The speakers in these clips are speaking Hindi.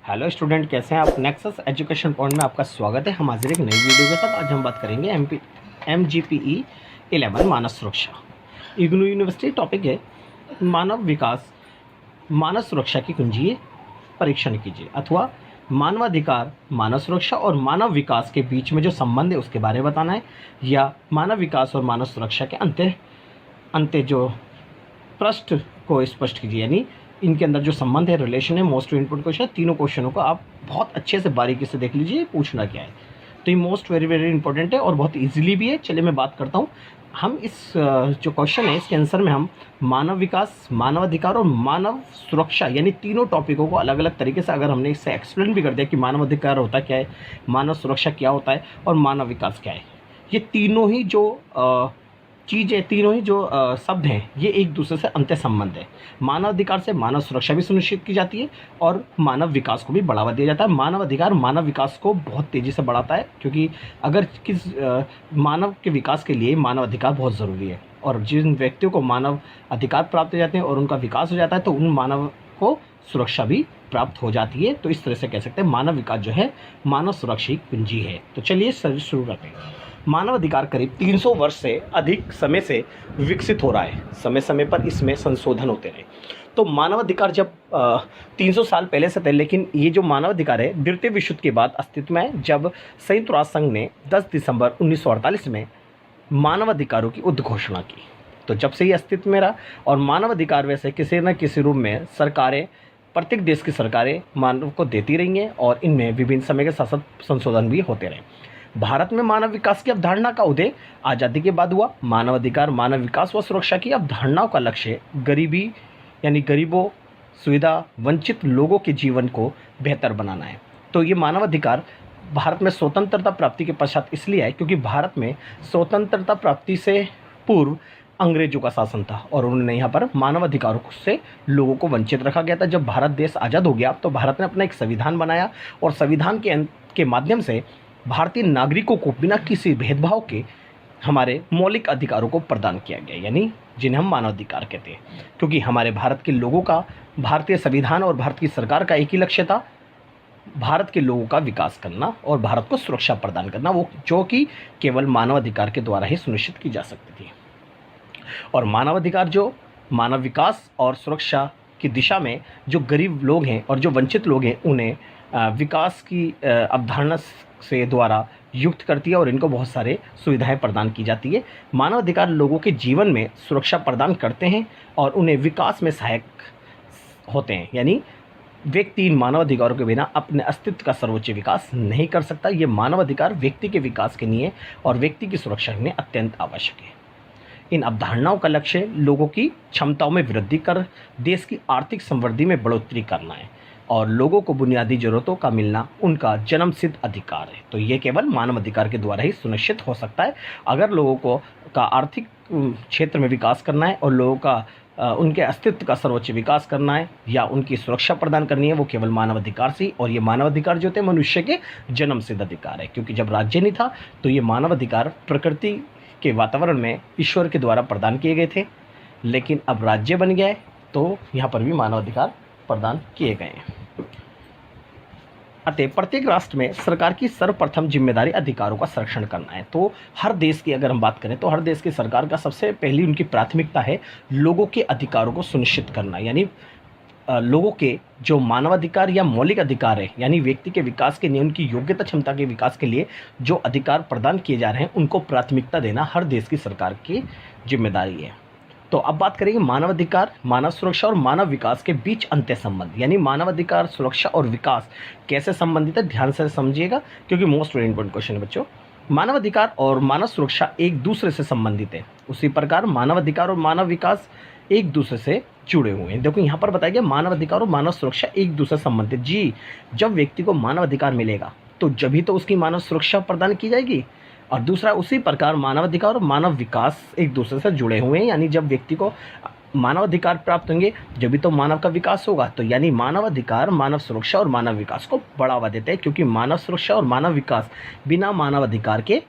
हेलो स्टूडेंट, कैसे हैं आप। नेक्सस एजुकेशन पॉइंट में आपका स्वागत है। हम हाजिर एक नई वीडियो के साथ। आज हम बात करेंगे MGPE 11 मानव सुरक्षा। इग्नू यूनिवर्सिटी टॉपिक है मानव विकास, मानव सुरक्षा की कुंजी परीक्षण कीजिए, अथवा मानवाधिकार, मानव सुरक्षा और मानव विकास के बीच में जो संबंध है उसके बारे में बताना है, या मानव विकास और मानव सुरक्षा के अंत्य जो पृष्ठ को स्पष्ट कीजिए, यानी इनके अंदर जो संबंध है, रिलेशन है। मोस्ट इम्पोर्टेंट क्वेश्चन, तीनों क्वेश्चनों को आप बहुत अच्छे से बारीकी से देख लीजिए, पूछना क्या है। तो ये मोस्ट वेरी वेरी इंपॉर्टेंट है और बहुत इजीली भी है। चलिए मैं बात करता हूँ। हम इस जो क्वेश्चन है इसके आंसर में हम मानव विकास, मानवाधिकार और मानव सुरक्षा, यानी तीनों टॉपिकों को अलग अलग तरीके से अगर हमने इससे एक्सप्लेन भी कर दिया कि मानव अधिकार होता क्या है, मानव सुरक्षा क्या होता है और मानव विकास क्या है, ये तीनों ही जो चीज़ें, तीनों ही जो शब्द हैं, ये एक दूसरे से अंत्य संबंध है। मानव अधिकार से मानव सुरक्षा भी सुनिश्चित की जाती है और मानव विकास को भी बढ़ावा दिया जाता है। मानव अधिकार मानव विकास को बहुत तेज़ी से बढ़ाता है, क्योंकि अगर मानव के विकास के लिए मानव अधिकार बहुत ज़रूरी है, और जिन व्यक्तियों को मानव अधिकार प्राप्त हो जाते हैं और उनका विकास हो जाता है तो उन मानव को सुरक्षा भी प्राप्त हो जाती है। तो इस तरह से कह सकते हैं मानव विकास जो है मानव सुरक्षा की कुंजी है। तो चलिए शुरू करते हैं। मानव अधिकार करीब 300 वर्ष से अधिक समय से विकसित हो रहा है। समय समय पर इसमें संशोधन होते रहे। तो मानव अधिकार जब 300 साल पहले से थे, लेकिन ये जो मानव अधिकार है द्वितीय विश्व युद्ध के बाद अस्तित्व में है, जब संयुक्त राष्ट्र संघ ने 10 दिसंबर 1948 में मानव अधिकारों की उद्घोषणा की। तो जब से ये अस्तित्व में रहा, और मानव अधिकार वैसे किसी न किसी रूप में सरकारें, प्रत्येक देश की सरकारें मानव को देती रही हैं, और इनमें विभिन्न समय के साथ साथ संशोधन भी होते रहे। भारत में मानव विकास की अवधारणा का उदय आज़ादी के बाद हुआ। मानव अधिकार, मानव विकास व सुरक्षा की अवधारणाओं का लक्ष्य गरीबी, यानी गरीबों, सुविधा वंचित लोगों के जीवन को बेहतर बनाना है। तो ये मानव अधिकार भारत में स्वतंत्रता प्राप्ति के पश्चात इसलिए है क्योंकि भारत में स्वतंत्रता प्राप्ति से पूर्व अंग्रेजों का शासन था, और उन्होंने यहाँ पर मानव अधिकारों से लोगों को वंचित रखा गया था। जब भारत देश आज़ाद हो गया तो भारत ने अपना एक संविधान बनाया, और संविधान के माध्यम से भारतीय नागरिकों को बिना किसी भेदभाव के हमारे मौलिक अधिकारों को प्रदान किया गया, यानी जिन्हें हम मानव अधिकार कहते हैं। क्योंकि हमारे भारत के लोगों का, भारतीय संविधान और भारत की सरकार का एक ही लक्ष्य था, भारत के लोगों का विकास करना और भारत को सुरक्षा प्रदान करना, वो जो कि केवल मानव अधिकार के द्वारा ही सुनिश्चित की जा सकती थी। और मानव अधिकार जो मानव विकास और सुरक्षा की दिशा में जो गरीब लोग हैं और जो वंचित लोग हैं उन्हें विकास की अवधारणा से द्वारा युक्त करती है, और इनको बहुत सारे सुविधाएं प्रदान की जाती है। मानव अधिकार लोगों के जीवन में सुरक्षा प्रदान करते हैं और उन्हें विकास में सहायक होते हैं, यानी व्यक्ति इन मानव अधिकारों के बिना अपने अस्तित्व का सर्वोच्च विकास नहीं कर सकता। ये मानव अधिकार व्यक्ति के विकास के लिए और व्यक्ति की सुरक्षा के लिए अत्यंत आवश्यक है। इन अवधारणाओं का लक्ष्य लोगों की क्षमताओं में वृद्धि कर देश की आर्थिक समृद्धि में बढ़ोतरी करना है, और लोगों को बुनियादी जरूरतों का मिलना उनका जन्मसिद्ध अधिकार है। तो ये केवल मानव अधिकार के द्वारा ही सुनिश्चित हो सकता है। अगर लोगों को का आर्थिक क्षेत्र में विकास करना है और लोगों का उनके अस्तित्व का सर्वोच्च विकास करना है या उनकी सुरक्षा प्रदान करनी है, वो केवल मानव अधिकार से। और ये मानव अधिकार जो थे मनुष्य के जन्मसिद्ध अधिकार है, क्योंकि जब राज्य नहीं था तो ये मानव अधिकार प्रकृति के वातावरण में ईश्वर के द्वारा प्रदान किए गए थे, लेकिन अब राज्य बन गया है तो यहाँ पर भी मानव अधिकार प्रदान किए गए हैं। अतः प्रत्येक राष्ट्र में सरकार की सर्वप्रथम जिम्मेदारी अधिकारों का संरक्षण करना है। तो हर देश की अगर हम बात करें तो हर देश की सरकार का सबसे पहली उनकी प्राथमिकता है लोगों के अधिकारों को सुनिश्चित करना, यानी लोगों के जो मानवाधिकार या मौलिक अधिकार है, यानी व्यक्ति के विकास के लिए, उनकी योग्यता क्षमता के विकास के लिए जो अधिकार प्रदान किए जा रहे हैं उनको प्राथमिकता देना हर देश की सरकार की जिम्मेदारी है। तो अब बात करेंगे मानव अधिकार, मानव सुरक्षा और मानव विकास के बीच अंत्य संबंध, यानी मानव अधिकार, सुरक्षा और विकास कैसे संबंधित है। ध्यान से समझिएगा क्योंकि मोस्ट वेरी इंपॉर्टेंट क्वेश्चन है बच्चों। मानव अधिकार और मानव सुरक्षा एक दूसरे से संबंधित है, उसी प्रकार मानव अधिकार और मानव विकास एक दूसरे से जुड़े हुए हैं। देखो यहाँ पर बताया गया मानव अधिकार और मानव सुरक्षा एक दूसरे से संबंधित। जी, जब व्यक्ति को मानव अधिकार मिलेगा तो जभी तो उसकी मानव सुरक्षा प्रदान की जाएगी, और दूसरा उसी प्रकार मानव अधिकार और मानव विकास एक दूसरे से जुड़े हुए हैं, यानी जब व्यक्ति को मानव अधिकार प्राप्त होंगे जब तो मानव का विकास होगा। तो यानी मानव अधिकार मानव सुरक्षा और मानव विकास को बढ़ावा देते हैं, क्योंकि मानव सुरक्षा और मानव विकास बिना मानव अधिकार के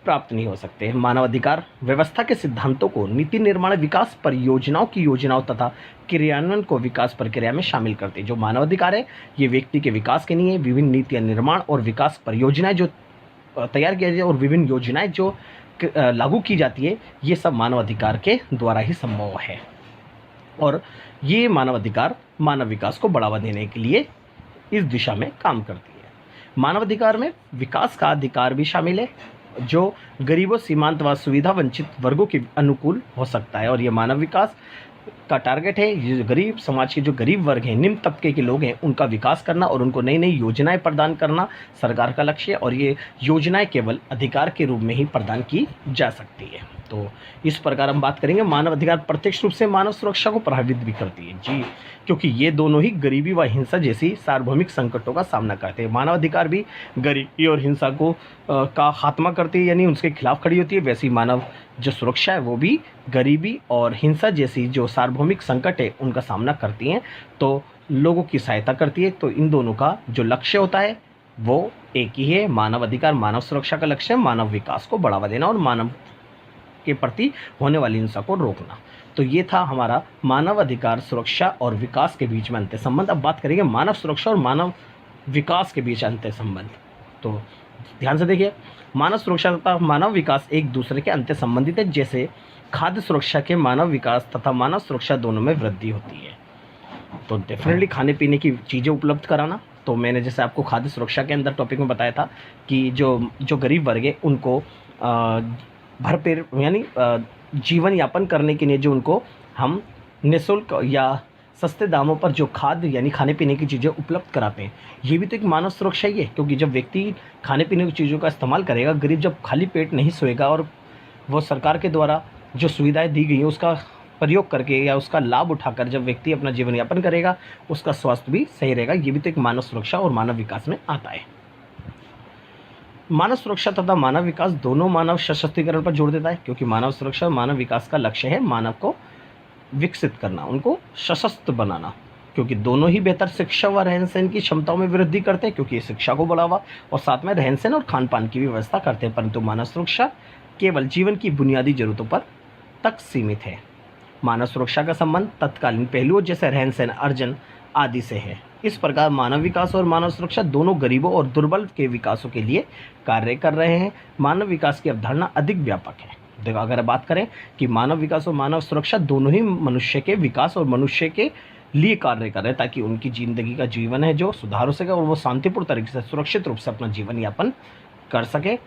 प्राप्त नहीं हो सकते। मानवाधिकार व्यवस्था के सिद्धांतों को नीति निर्माण, विकास परियोजनाओं की योजनाओं तथा क्रियान्वयन को विकास प्रक्रिया में शामिल करते हैं। जो मानवाधिकार है ये व्यक्ति के विकास के लिए विभिन्न नीतियाँ निर्माण और विकास परियोजनाएं जो तैयार किया जाए और विभिन्न योजनाएं जो लागू की जाती है, ये सब मानवाधिकार के द्वारा ही संभव है। और ये मानवाधिकार मानव विकास को बढ़ावा देने के लिए इस दिशा में काम करती है। मानवाधिकार में विकास का अधिकार भी शामिल है, जो गरीबों, सीमांत व सुविधा वंचित वर्गों के अनुकूल हो सकता है। और ये मानव विकास का टारगेट है ये गरीब समाज के जो गरीब वर्ग हैं, निम्न तबके के लोग हैं, उनका विकास करना और उनको नई नई योजनाएं प्रदान करना सरकार का लक्ष्य है। और ये योजनाएं केवल अधिकार के रूप में ही प्रदान की जा सकती है। तो इस प्रकार हम बात करेंगे मानव अधिकार प्रत्यक्ष रूप से मानव सुरक्षा को प्रभावित भी करती है जी, क्योंकि ये दोनों ही गरीबी व हिंसा जैसी सार्वभौमिक संकटों का सामना करते हैं। मानव अधिकार भी गरीबी और हिंसा को का खात्मा करती है, यानी उसके खिलाफ खड़ी होती है। वैसी मानव जो सुरक्षा है वो भी गरीबी और हिंसा जैसी जो सार्वभौमिक संकट है उनका सामना करती हैं, तो लोगों की सहायता करती है। तो इन दोनों का जो लक्ष्य होता है वो एक ही है। मानव अधिकार, मानव सुरक्षा का लक्ष्य है मानव विकास को बढ़ावा देना और मानव के प्रति होने वाली हिंसा को रोकना। तो ये था हमारा मानव अधिकार, सुरक्षा और विकास के बीच में अंतर संबंध। अब बात करेंगे मानव सुरक्षा और मानव विकास के बीच अंतर संबंध। तो ध्यान से देखिए, मानव सुरक्षा तथा मानव विकास एक दूसरे के अंतर संबंधित है। जैसे खाद्य सुरक्षा के मानव विकास तथा मानव सुरक्षा दोनों में वृद्धि होती है। तो डेफिनेटली खाने पीने की चीज़ें उपलब्ध कराना। तो मैंने जैसे आपको खाद्य सुरक्षा के अंदर टॉपिक में बताया था कि जो गरीब वर्ग है उनको भरपेट यानी जीवन यापन करने के लिए जो उनको हम निःशुल्क या सस्ते दामों पर जो खाद्य यानी खाने पीने की चीज़ें उपलब्ध कराते हैं, ये भी तो एक मानव सुरक्षा ही है। क्योंकि जब व्यक्ति खाने पीने की चीज़ों का इस्तेमाल करेगा, गरीब जब खाली पेट नहीं सोएगा और वो सरकार के द्वारा जो सुविधाएं दी गई हैं उसका प्रयोग करके या उसका लाभ उठाकर जब व्यक्ति अपना जीवन यापन करेगा, उसका स्वास्थ्य भी सही रहेगा। ये भी तो एक मानव सुरक्षा और मानव विकास में आता है। मानव सुरक्षा तथा मानव विकास दोनों मानव सशक्तिकरण पर जोर देता है, क्योंकि मानव सुरक्षा और मानव विकास का लक्ष्य है मानव को विकसित करना, उनको सशक्त बनाना। क्योंकि दोनों ही बेहतर शिक्षा व रहन सहन की क्षमताओं में वृद्धि करते हैं, क्योंकि ये शिक्षा को बढ़ावा और साथ में रहन सहन और खान पान की भी व्यवस्था करते हैं। परंतु मानव सुरक्षा केवल जीवन की बुनियादी जरूरतों पर तक सीमित है। मानव सुरक्षा का संबंध तत्कालीन पहलुओं जैसे रहन सहन, अर्जन आदि से है। इस प्रकार मानव विकास और मानव सुरक्षा दोनों गरीबों और दुर्बल के विकासों के लिए कार्य कर रहे हैं। मानव विकास की अवधारणा अधिक व्यापक है। देखो, अगर बात करें कि मानव विकास और मानव सुरक्षा दोनों ही मनुष्य के विकास और मनुष्य के लिए कार्य कर रहे हैं, ताकि उनकी ज़िंदगी का जीवन है जो सुधार हो सके और वो शांतिपूर्ण तरीके से सुरक्षित रूप से अपना जीवन यापन कर सके।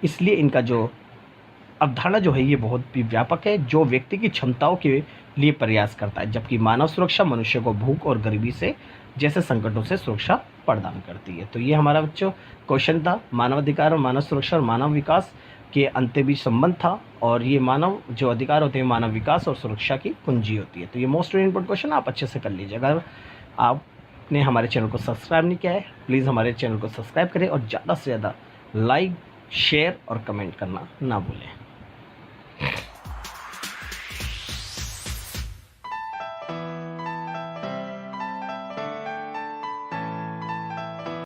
इसलिए इनका जो अवधारणा जो है ये बहुत भी व्यापक है, जो व्यक्ति की क्षमताओं के लिए प्रयास करता है। जबकि मानव सुरक्षा मनुष्य को भूख और गरीबी से जैसे संकटों से सुरक्षा प्रदान करती है। तो ये हमारा बच्चों क्वेश्चन था, मानव अधिकार और मानव सुरक्षा और मानव विकास के अंतर बीच संबंध था। और ये मानव जो अधिकार होते हैं मानव विकास और सुरक्षा की कुंजी होती है। तो ये मोस्ट इम्पोर्टेंट क्वेश्चन आप अच्छे से कर लीजिए। अगर आपने हमारे चैनल को सब्सक्राइब नहीं किया है, प्लीज़ हमारे चैनल को सब्सक्राइब करें और ज़्यादा से ज़्यादा लाइक, शेयर और कमेंट करना ना भूलें।